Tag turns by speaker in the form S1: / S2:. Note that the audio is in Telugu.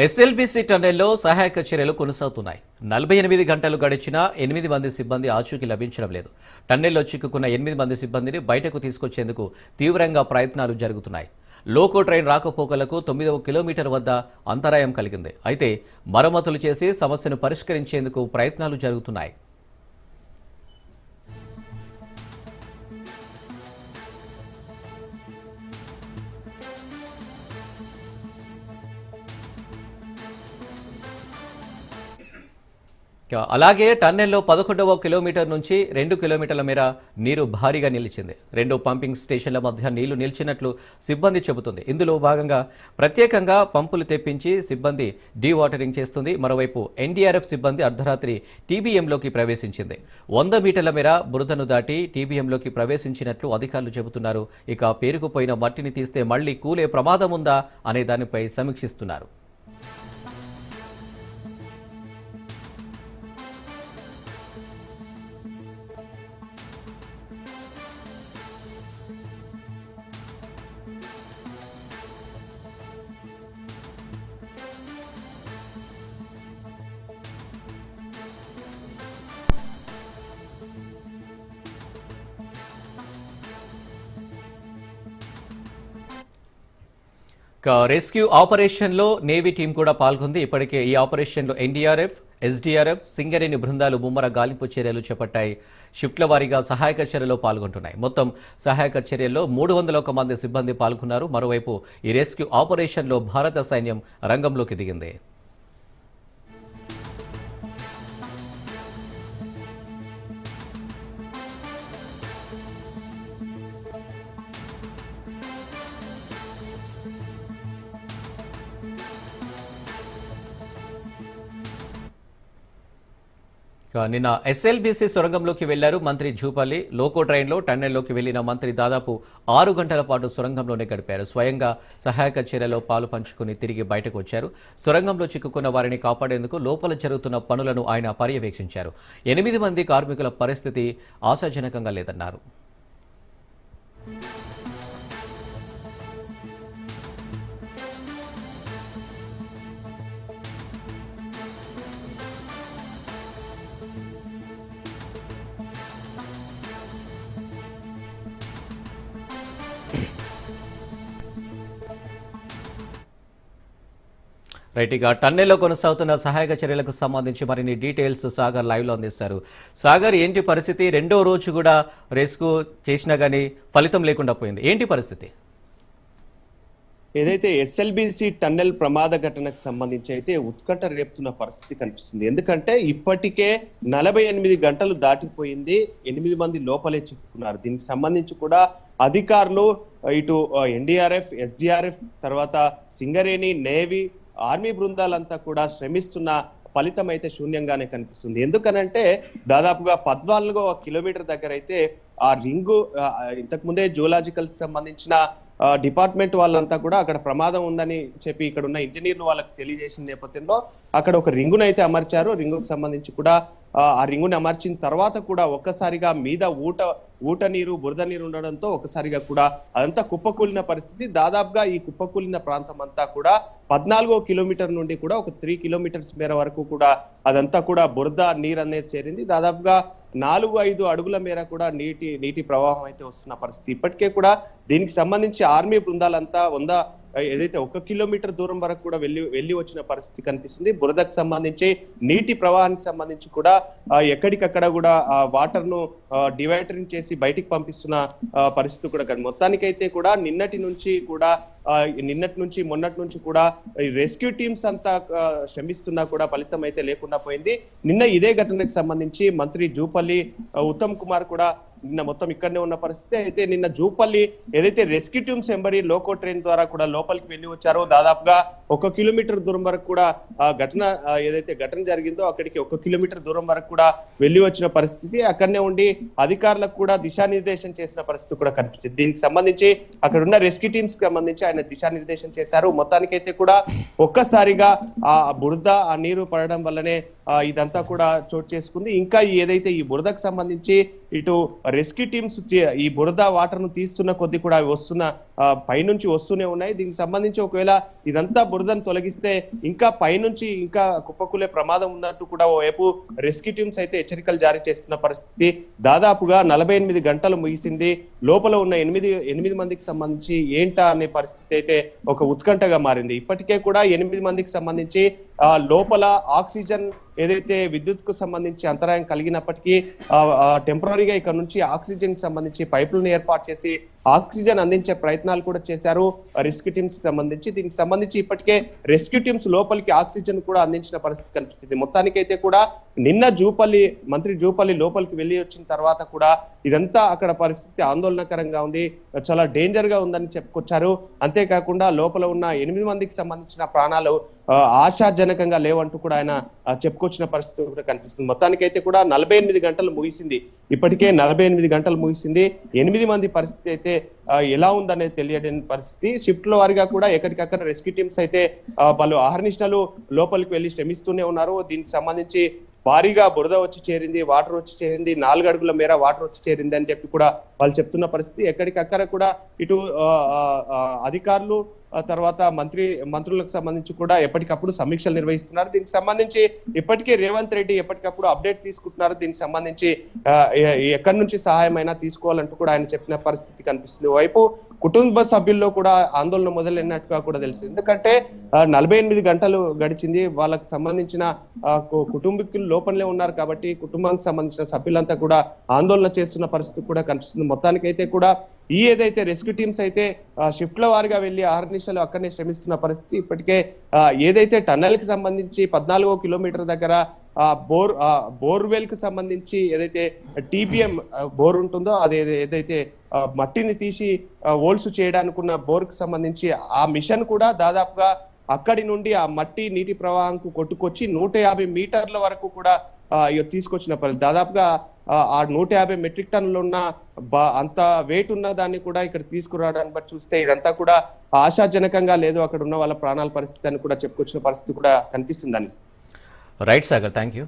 S1: ఎస్ఎల్బీసీ టన్నెల్లో సహాయక చర్యలు కొనసాగుతున్నాయి. 48 గంటలు గడిచినా 8 మంది సిబ్బంది ఆచూకీ లభించడం లేదు. టన్నెల్లో చిక్కుకున్న 8 మంది సిబ్బందిని బయటకు తీసుకొచ్చేందుకు తీవ్రంగా ప్రయత్నాలు జరుగుతున్నాయి. లోకో ట్రైన్ రాకపోకలకు 9వ కిలోమీటర్ వద్ద అంతరాయం కలిగింది. అయితే మరమ్మతులు చేసి సమస్యను పరిష్కరించేందుకు ప్రయత్నాలు జరుగుతున్నాయి. అలాగే టన్నెల్లో 11వ కిలోమీటర్ నుంచి 2 కిలోమీటర్ల మేర నీరు భారీగా నిలిచింది. 2 పంపింగ్ స్టేషన్ల మధ్య నీళ్లు నిలిచినట్లు సిబ్బంది చెబుతుంది. ఇందులో భాగంగా ప్రత్యేకంగా పంపులు తెప్పించి సిబ్బంది డీవాటరింగ్ చేస్తుంది. మరోవైపు ఎన్డీఆర్ఎఫ్ సిబ్బంది అర్ధరాత్రి టీబీఎంలోకి ప్రవేశించింది. 100 మీటర్ల మేర బురదను దాటి టీబీఎంలోకి ప్రవేశించినట్లు అధికారులు చెబుతున్నారు. ఇక పేరుకుపోయిన మట్టిని తీస్తే మళ్లీ కూలే ప్రమాదం ఉందా అనే దానిపై సమీక్షిస్తున్నారు. రెస్క్యూ ఆపరేషన్లో నేవీ టీం కూడా పాల్గొంది. ఇప్పటికే ఈ ఆపరేషన్లో ఎన్డీఆర్ఎఫ్, ఎస్డీఆర్ఎఫ్, సింగరేణి బృందాలు ముమ్మర గాలింపు చర్యలు చేపట్టాయి. షిఫ్ట్ల వారీగా సహాయక చర్యలో పాల్గొంటున్నాయి. మొత్తం సహాయక చర్యల్లో 301 మంది సిబ్బంది పాల్గొన్నారు. మరోవైపు ఈ రెస్క్యూ ఆపరేషన్లో భారత సైన్యం రంగంలోకి దిగింది. నిన్న ఎస్ఎల్బీసీ సొరంగంలోకి వెళ్లారు మంత్రి జూపల్లి. లోకో ట్రైన్లో టన్నెల్లోకి వెళ్లిన మంత్రి దాదాపు 6 గంటల పాటు సొరంగంలోనే గడిపారు. స్వయంగా సహాయక చర్యలో పాలు పంచుకుని తిరిగి బయటకు వచ్చారు. సొరంగంలో చిక్కుకున్న వారిని కాపాడేందుకు లోపల జరుగుతున్న పనులను ఆయన పర్యవేక్షించారు. 8 మంది కార్మికుల పరిస్థితి ఆశాజనకంగా లేదన్నారు. రైట్, ఇక టన్నెల్లో కొనసాగుతున్న సహాయక చర్యలకు సంబంధించి మరిన్ని డీటెయిల్స్ సాగర్ లైవ్లో అందిస్తారు. సాగర్, ఏంటి పరిస్థితి? 2వ రోజు కూడా రెస్క్యూ చేసినా కానీ ఫలితం లేకుండా పోయింది. ఏంటి పరిస్థితి?
S2: ఏదైతే ఎస్ఎల్బీసీ టన్నెల్ ప్రమాద ఘటనకు సంబంధించి అయితే ఉత్కంఠ రేపుతున్న పరిస్థితి కనిపిస్తుంది. ఎందుకంటే ఇప్పటికే 48 గంటలు దాటిపోయింది. 8 మంది లోపలే చిక్కుకున్నారు. దీనికి సంబంధించి కూడా అధికారులు ఇటు ఎన్డీఆర్ఎఫ్, ఎస్డీఆర్ఎఫ్, తర్వాత సింగరేణి, నేవీ, ఆర్మీ బృందాలంతా కూడా శ్రమిస్తున్న ఫలితం అయితే శూన్యంగానే కనిపిస్తుంది. ఎందుకనంటే దాదాపుగా 14వ కిలోమీటర్ దగ్గర అయితే ఆ రింగు ఇంతకు ముందే జూలాజికల్ సంబంధించిన డిపార్ట్మెంట్ వాళ్ళంతా కూడా అక్కడ ప్రమాదం ఉందని చెప్పి ఇక్కడ ఉన్న ఇంజనీర్లు వాళ్ళకి తెలియజేసిన నేపథ్యంలో అక్కడ ఒక రింగును అయితే అమర్చారు. రింగుకు సంబంధించి కూడా ఆ రింగుని అమర్చిన తర్వాత కూడా ఒక్కసారిగా మీద ఊట నీరు, బురద నీరు ఉండడంతో ఒకసారిగా కూడా అదంతా కుప్పకూలిన పరిస్థితి. దాదాపుగా ఈ కుప్పకూలిన ప్రాంతం అంతా కూడా 14వ కిలోమీటర్ నుండి కూడా ఒక 3 కిలోమీటర్స్ మేర వరకు కూడా అదంతా కూడా బురద నీరు అనేది చేరింది. దాదాపుగా 4-5 అడుగుల మేర కూడా నీటి ప్రవాహం అయితే వస్తున్న పరిస్థితి. ఇప్పటికే కూడా దీనికి సంబంధించి ఆర్మీ బృందాలంతా ఏదైతే 1 కిలోమీటర్ దూరం వరకు కూడా వెళ్ళి వచ్చిన పరిస్థితి కనిపిస్తుంది. బురదకు సంబంధించి నీటి ప్రవాహానికి సంబంధించి కూడా ఎక్కడికక్కడ కూడా వాటర్ ను డివైడరింగ్ చేసి బయటికి పంపిస్తున్న పరిస్థితి కూడా మొత్తానికైతే కూడా నిన్నటి నుంచి మొన్నటి నుంచి కూడా రెస్క్యూ టీమ్స్ అంతా శ్రమిస్తున్నా కూడా ఫలితం అయితే లేకుండా పోయింది. నిన్న ఇదే ఘటనకు సంబంధించి మంత్రి జూపల్లి, ఉత్తమ్ కుమార్ కూడా నిన్న మొత్తం ఇక్కడనే ఉన్న పరిస్థితి. అయితే నిన్న జూపల్లి ఏదైతే రెస్క్యూ టీమ్స్ ఎంబడి లోకో ట్రైన్ ద్వారా కూడా లోపలికి వెళ్ళి వచ్చారో దాదాపుగా 1 కిలోమీటర్ దూరం వరకు కూడా ఏదైతే ఘటన జరిగిందో అక్కడికి 1 కిలోమీటర్ దూరం వరకు కూడా వెళ్ళి వచ్చిన పరిస్థితి. అక్కడనే ఉండి అధికారులకు కూడా దిశానిర్దేశం చేసిన పరిస్థితి కూడా కనిపించింది. దీనికి సంబంధించి అక్కడ ఉన్న రెస్క్యూ టీమ్స్ కి సంబంధించి ఆయన దిశానిర్దేశం చేశారు. మొత్తానికైతే కూడా ఒక్కసారిగా ఆ బురద, ఆ నీరు పడడం వల్లనే ఇదంతా కూడా చోటు చేసుకుంది. ఇంకా ఏదైతే ఈ బురదకు సంబంధించి ఇటు రెస్క్యూ టీమ్స్ ఈ బురద వాటర్ ను తీస్తున్న కొద్ది కూడా అవి వస్తున్న పైనుంచి వస్తూనే ఉన్నాయి. దీనికి సంబంధించి ఒకవేళ ఇదంతా బురదను తొలగిస్తే ఇంకా పైనుంచి ఇంకా కుప్పకూలే ప్రమాదం ఉన్నట్టు కూడా ఓవైపు రెస్క్యూ టీమ్స్ అయితే హెచ్చరికలు జారీ చేస్తున్న పరిస్థితి. దాదాపుగా 48 గంటలు ముగిసింది. లోపల ఉన్న 8 మందికి సంబంధించి ఏంటా అనే పరిస్థితి అయితే ఒక ఉత్కంఠగా మారింది. ఇప్పటికే కూడా 8 మందికి సంబంధించి లోపల ఆక్సిజన్ ఏదైతే విద్యుత్ కు సంబంధించి అంతరాయం కలిగినప్పటికీ టెంపరీగా ఇక్కడ నుంచి ఆక్సిజన్ కి సంబంధించి పైపులను ఏర్పాటు చేసి ఆక్సిజన్ అందించే ప్రయత్నాలు కూడా చేశారు రెస్క్యూ టీమ్స్ కి సంబంధించి. దీనికి సంబంధించి ఇప్పటికే రెస్క్యూ టీమ్స్ లోపలికి ఆక్సిజన్ కూడా అందించిన పరిస్థితి కనిపిస్తుంది. మొత్తానికైతే కూడా నిన్న మంత్రి జూపల్లి లోపలికి వెళ్ళి వచ్చిన తర్వాత కూడా ఇదంతా అక్కడ పరిస్థితి ఆందోళనకరంగా ఉంది, చాలా డేంజర్ గా ఉందని చెప్పుకొచ్చారు. అంతేకాకుండా లోపల ఉన్న 8 మందికి సంబంధించిన ప్రాణాలు ఆశాజనకంగా లేవంటూ కూడా ఆయన చెప్పుకొచ్చిన పరిస్థితి కూడా కనిపిస్తుంది. మొత్తానికైతే కూడా 48 గంటలు ముగిసింది. ఇప్పటికే 48 గంటలు ముగిసింది. 8 మంది పరిస్థితి అయితే ఎలా ఉందనేది తెలియని పరిస్థితి. షిఫ్ట్ల వారిగా కూడా ఎక్కడికక్కడ రెస్క్యూ టీమ్స్ అయితే వాళ్ళు అహర్నిశలు లోపలికి వెళ్ళి శ్రమిస్తూనే ఉన్నారు. దీనికి సంబంధించి భారీగా బురద వచ్చి చేరింది, వాటర్ వచ్చి చేరింది, 4 అడుగుల మేర వాటర్ వచ్చి చేరింది అని చెప్పి కూడా వాళ్ళు చెప్తున్న పరిస్థితి. ఎక్కడికక్కడ కూడా ఇటు అధికారులు తర్వాత మంత్రులకు సంబంధించి కూడా ఎప్పటికప్పుడు సమీక్షలు నిర్వహిస్తున్నారు. దీనికి సంబంధించి ఇప్పటికే రేవంత్ రెడ్డి ఎప్పటికప్పుడు అప్డేట్ తీసుకుంటున్నారు. దీనికి సంబంధించి ఎక్కడి నుంచి సహాయం అయినా తీసుకోవాలంటూ కూడా ఆయన చెప్పిన పరిస్థితి కనిపిస్తుంది. వైపు కుటుంబ సభ్యుల్లో కూడా ఆందోళన మొదలైనట్టుగా కూడా తెలుసు. ఎందుకంటే 48 గంటలు గడిచింది. వాళ్ళకు సంబంధించిన కుటుంబీకులు లోపలనే ఉన్నారు కాబట్టి కుటుంబానికి సంబంధించిన సభ్యులంతా కూడా ఆందోళన చేస్తున్న పరిస్థితి కూడా కనిపిస్తుంది. మొత్తానికైతే కూడా ఏదైతే రెస్క్యూ టీమ్స్ అయితే షిఫ్ట్ల వారిగా వెళ్లి ఆహర్నిశలు అక్కడనే శ్రమిస్తున్న పరిస్థితి. ఇప్పటికే ఏదైతే టన్నెల్ కి సంబంధించి 14 కిలోమీటర్ దగ్గర బోర్వెల్ కు సంబంధించి ఏదైతే టీబీఎం బోర్ ఉంటుందో అది ఏదైతే మట్టిని తీసి ఓల్స్ చేయడానికి ఉన్న బోర్ కు సంబంధించి ఆ మిషన్ కూడా దాదాపుగా అక్కడి నుండి ఆ మట్టి నీటి ప్రవాహంకు కొట్టుకొచ్చి 150 మీటర్ల వరకు కూడా తీసుకొచ్చిన పరిస్థితి. దాదాపుగా ఆ 150 మెట్రిక్ టన్నులు ఉన్న అంత వెయిట్ ఉన్న దాన్ని కూడా ఇక్కడ తీసుకురావడాన్ని బట్టి చూస్తే ఇదంతా కూడా ఆశాజనకంగా లేదు, అక్కడ ఉన్న వాళ్ళ ప్రాణాల పరిస్థితి అని కూడా చెప్పుకొచ్చిన పరిస్థితి కూడా కనిపిస్తుందని.
S1: Right Sagar, thank you.